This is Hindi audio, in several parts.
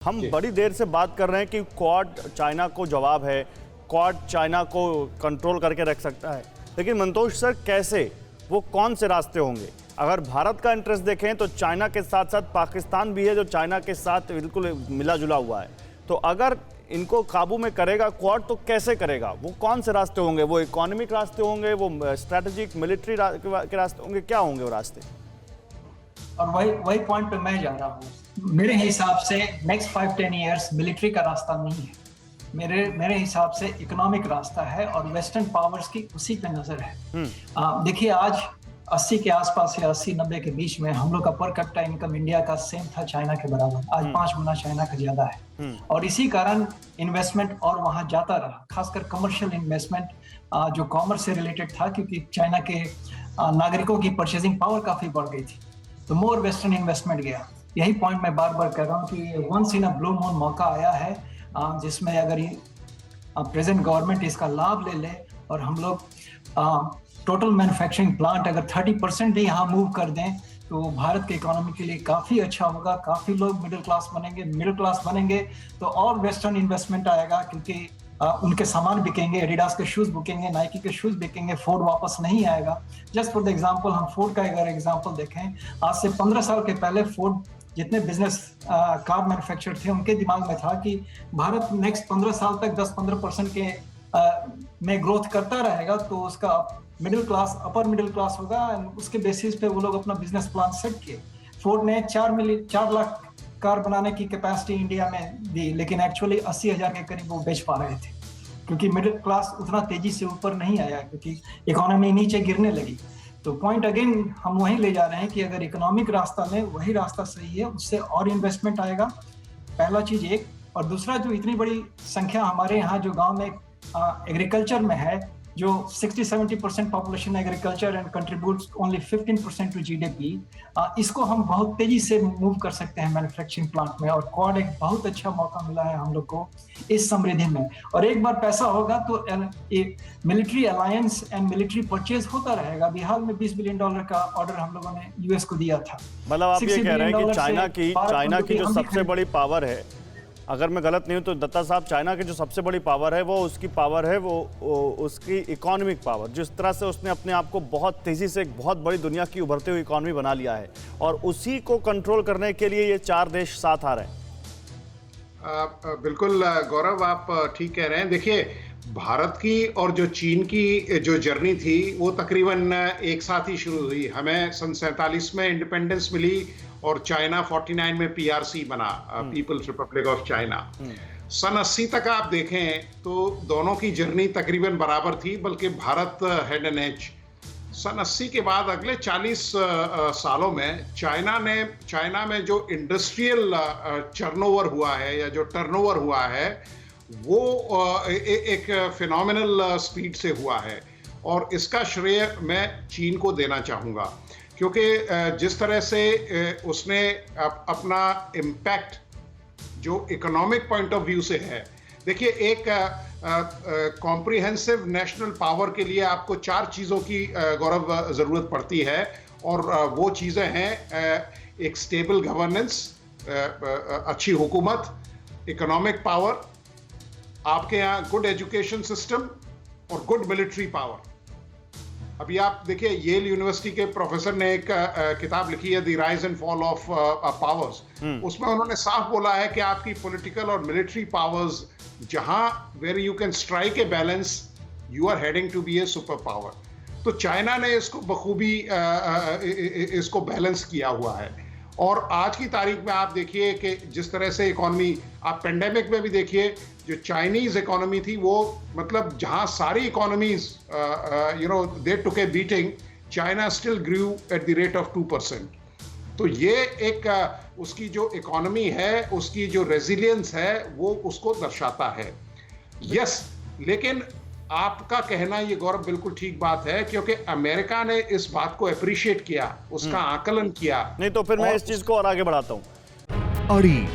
हम बड़ी देर से बात कर रहे हैं कि क्वाड चाइना को जवाब है, क्वाड चाइना को कंट्रोल करके रख सकता है, लेकिन मंतोष सर कैसे, वो कौन से रास्ते होंगे? अगर भारत का इंटरेस्ट देखें तो चाइना के साथ साथ पाकिस्तान भी है जो चाइना के साथ बिल्कुल मिला जुला हुआ है। तो अगर इनको काबू में करेगा क्वाड तो कैसे करेगा? वो कौन से रास्ते होंगे? वो इकोनॉमिक रास्ते होंगे, वो स्ट्रैटेजिक मिलिट्री के रास्ते होंगे, क्या होंगे वो रास्ते? और वही पॉइंट पे मैं जा रहा हूँ। मेरे हिसाब से नेक्स्ट 5-10 इयर्स मिलिट्री का रास्ता नहीं है। मेरे हिसाब से इकोनॉमिक रास्ता है और वेस्टर्न पावर्स की उसी पे नजर है। देखिए, आज 80 के आसपास या 80-90 के बीच में हम लोग का पर कैपिटा इनकम इंडिया का सेम था चाइना के बराबर। आज 5 गुना चाइना का ज्यादा है और इसी कारण इन्वेस्टमेंट और वहां जाता रहा, खासकर कमर्शियल इन्वेस्टमेंट जो कॉमर्स से रिलेटेड था, क्योंकि चाइना के नागरिकों की परचेजिंग पावर काफी बढ़ गई थी, तो मोर वेस्टर्न इन्वेस्टमेंट गया। यही पॉइंट मैं बार बार कर रहा हूँ कि once in a blue moon मौका आया है, जिसमें अगर प्रेजेंट गवर्नमेंट इसका लाभ ले ले और हम लोग टोटल मैन्युफैक्चरिंग प्लांट अगर 30% भी यहाँ मूव कर दें तो भारत के इकोनॉमी के लिए काफी अच्छा होगा। काफी लोग मिडिल क्लास बनेंगे तो और वेस्टर्न इन्वेस्टमेंट आएगा, क्योंकि उनके सामान बिकेंगे, एडिडास के शूज बिकेंगे, नाइकी के शूज बिकेंगे, फोर्ड वापस नहीं आएगा। जस्ट फॉर द एग्जांपल, हम फोर्ड का अगर एग्जांपल देखें, आज से 15 साल के पहले फोर्ड जितने बिजनेस कार मैन्युफैक्चरर थे उनके दिमाग में था कि भारत नेक्स्ट 15 साल तक 10-15% के में ग्रोथ करता रहेगा तो उसका अपर मिडिल क्लास होगा। उसके बेसिस पे वो लोग अपना बिजनेस प्लान सेट किए। फोर्ड ने 4 लाख कार बनाने की कैपेसिटी इंडिया में दी, लेकिन एक्चुअली 80,000 के करीब वो बेच पा रहे थे, क्योंकि मिडिल क्लास उतना तेजी से ऊपर नहीं आया, क्योंकि इकोनॉमी नीचे गिरने लगी। तो पॉइंट अगेन हम वहीं ले जा रहे हैं कि अगर इकोनॉमिक रास्ता में वही रास्ता सही है, उससे और इन्वेस्टमेंट आएगा, पहला चीज एक। और दूसरा, जो इतनी बड़ी संख्या हमारे यहाँ जो गांव में एग्रीकल्चर में है, जो 60-70% population agriculture and contributes only 15% to GDP, इसको हम बहुत तेजी से मूव कर सकते हैं मैन्युफैक्चरिंग प्लांट में। और क्वाड एक बहुत अच्छा मौका मिला है हम लोग को इस समृद्धि में। और एक बार पैसा होगा तो military alliance and military purchase होता रहेगा। बिहार में $20 बिलियन का ऑर्डर हम लोगों ने यूएस को दिया था। मतलब आप ये कह रहे हैं कि चाइना की जो सबसे बड़ी पावर है, अगर मैं गलत नहीं हूं तो दत्ता साहब, चाइना की जो सबसे बड़ी पावर है वो उसकी पावर है वो उसकी इकोनॉमिक पावर। जिस तरह से उसने अपने आप को बहुत तेजी से एक बहुत बड़ी दुनिया की उभरती हुई इकोनॉमी बना लिया है, और उसी को कंट्रोल करने के लिए ये 4 देश साथ आ रहे हैं। बिल्कुल गौरव, आप ठीक कह रहे हैं। देखिए, भारत की और जो चीन की जो जर्नी थी वो तकरीबन एक साथ ही शुरू हुई। हमें सन 47 में इंडिपेंडेंस मिली और चाइना 49 में पीआरसी बना, पीपल्स रिपब्लिक ऑफ चाइना। सन 80 तक आप देखें तो दोनों की जर्नी तकरीबन बराबर थी, बल्कि भारत हेड एंड एज। सन 80 के बाद अगले 40 सालों में चाइना में जो इंडस्ट्रियल टर्नओवर हुआ है या जो टर्नओवर हुआ है वो एक फिनोमिनल स्पीड से हुआ है, और इसका श्रेय मैं चीन को देना चाहूँगा, क्योंकि जिस तरह से उसने अपना इम्पैक्ट जो इकोनॉमिक पॉइंट ऑफ व्यू से है। देखिए, एक कॉम्प्रिहेंसिव नेशनल पावर के लिए आपको 4 चीज़ों की गौरव ज़रूरत पड़ती है, और वो चीज़ें हैं एक स्टेबल गवर्नेंस, अच्छी हुकूमत, इकोनॉमिक पावर, आपके यहाँ गुड एजुकेशन सिस्टम और गुड मिलिट्री पावर। अभी आप देखिए, येल यूनिवर्सिटी के प्रोफेसर ने एक किताब लिखी है, the rise and fall of powers. उसमें उन्होंने साफ बोला है कि आपकी पॉलिटिकल और मिलिट्री पावर्स जहां where you can strike a balance, you are heading to be a super power. तो चाइना ने इसको बखूबी इसको बैलेंस किया हुआ है। और आज की तारीख में आप देखिए कि जिस तरह से इकोनॉमी, आप पेंडेमिक में भी देखिए, जो चाइनीज इकोनॉमी थी वो, मतलब जहां सारी economies they took a beating, China still grew at the rate of 2%। तो ये एक उसकी जो इकोनॉमी है, उसकी जो रेजिलियंस है, वो उसको दर्शाता है। यस, लेकिन आपका कहना ये गौरव बिल्कुल ठीक बात है, क्योंकि अमेरिका ने इस बात को अप्रिशिएट किया, उसका आकलन किया। नहीं तो फिर मैं इस चीज को और आगे बढ़ाता हूं। अड़ी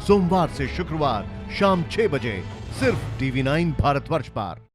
सोमवार से शुक्रवार शाम 6 बजे सिर्फ TV9 भारतवर्ष पर।